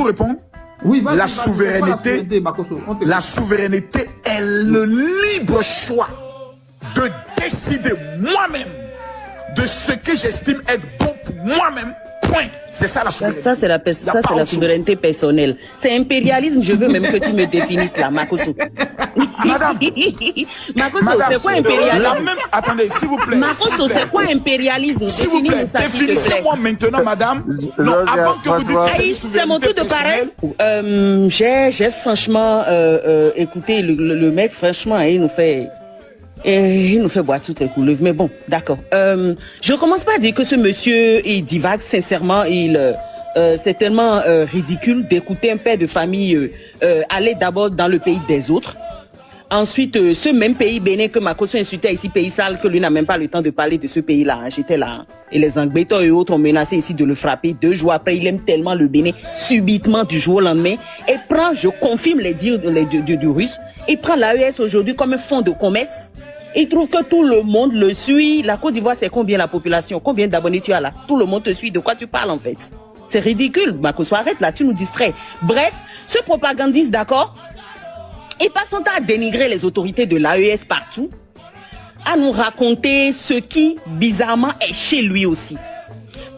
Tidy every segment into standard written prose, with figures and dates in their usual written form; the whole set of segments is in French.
Pour répondre, oui, la souveraineté est le libre choix de décider moi-même de ce que j'estime être bon pour moi-même. Point. C'est ça la souveraineté. Ça, c'est la souveraineté personnelle. C'est impérialisme, je veux même que tu me définisses là, Makosso. Madame, Makosso, c'est quoi impérialisme? Attendez, s'il vous plaît. Makosso, c'est quoi impérialisme? S'il vous plaît, définissez-moi maintenant, madame. Non, avant que vous dites c'est mon tour de parler. J'ai franchement écouté le mec, franchement, il nous fait boire toutes les couleurs. Mais bon, d'accord. Je commence pas à dire que ce monsieur, il divague. Sincèrement, c'est tellement ridicule d'écouter un père de famille aller d'abord dans le pays des autres. Ensuite, ce même pays Bénin que Makosso insultait ici, pays sale, que lui n'a même pas le temps de parler de ce pays-là. Hein. J'étais là. Hein. Et les Angbétons et autres ont menacé ici de le frapper. 2 jours après, il aime tellement le Bénin, subitement du jour au lendemain. Et prend, je confirme les dires du russe, il prend l'AES aujourd'hui comme un fonds de commerce. Il trouve que tout le monde le suit. La Côte d'Ivoire, c'est combien la population? Combien d'abonnés tu as là? Tout le monde te suit. De quoi tu parles en fait? C'est ridicule. Makosso, arrête là, tu nous distrais. Bref, ce propagandiste, d'accord, il passe son temps à dénigrer les autorités de l'AES partout, à nous raconter ce qui, bizarrement, est chez lui aussi.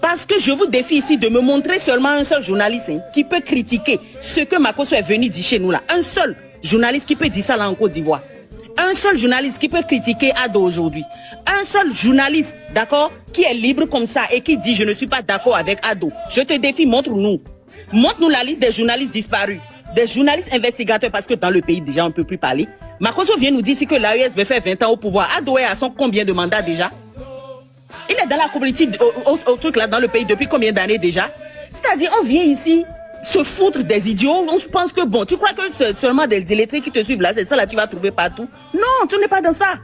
Parce que je vous défie ici de me montrer seulement un seul journaliste qui peut critiquer ce que Makosso est venu dire chez nous là. Un seul journaliste qui peut dire ça là en Côte d'Ivoire. Un seul journaliste qui peut critiquer Ado aujourd'hui. Un seul journaliste, d'accord, qui est libre comme ça et qui dit je ne suis pas d'accord avec Ado. Je te défie, montre-nous. Montre-nous la liste des journalistes disparus. Des journalistes investigateurs, parce que dans le pays déjà on ne peut plus parler. Makosso vient nous dire ici que l'AES veut faire 20 ans au pouvoir. Ado est à son combien de mandats déjà? Il est dans la politique au truc là dans le pays depuis combien d'années déjà? C'est-à-dire on vient ici se foutre des idiots, on pense que bon, tu crois que c'est seulement des illettrés qui te suivent là, c'est ça là que tu vas trouver partout? Non, tu n'es pas dans ça.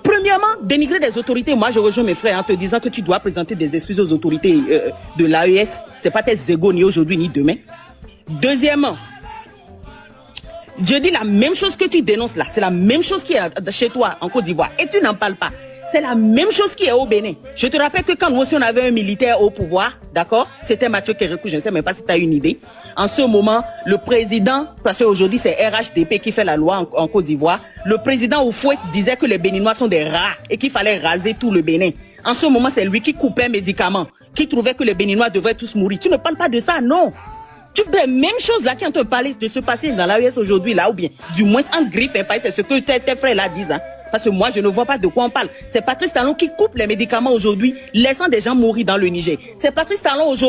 Premièrement, dénigrer des autorités, moi je rejoins mes frères en te disant que tu dois présenter des excuses aux autorités de l'AES, c'est pas tes égos ni aujourd'hui ni demain. Deuxièmement, je dis la même chose que tu dénonces là, c'est la même chose qui est chez toi en Côte d'Ivoire et tu n'en parles pas. C'est la même chose qui est au Bénin. Je te rappelle que quand nous aussi on avait un militaire au pouvoir, d'accord, c'était Mathieu Kérékou, je ne sais même pas si tu as une idée. En ce moment, le président, parce qu'aujourd'hui c'est RHDP qui fait la loi en Côte d'Ivoire, le président Oufouet disait que les Béninois sont des rats et qu'il fallait raser tout le Bénin. En ce moment, c'est lui qui coupait un médicament, qui trouvait que les Béninois devraient tous mourir. Tu ne parles pas de ça, non. Tu fais la même chose là qui ont te parlé de se passer dans l'AES aujourd'hui là, ou bien du moins en griffe, c'est ce que tes frères là disent. Hein. Parce que moi, je ne vois pas de quoi on parle. C'est Patrice Talon qui coupe les médicaments aujourd'hui, laissant des gens mourir dans le Niger. C'est Patrice Talon aujourd'hui.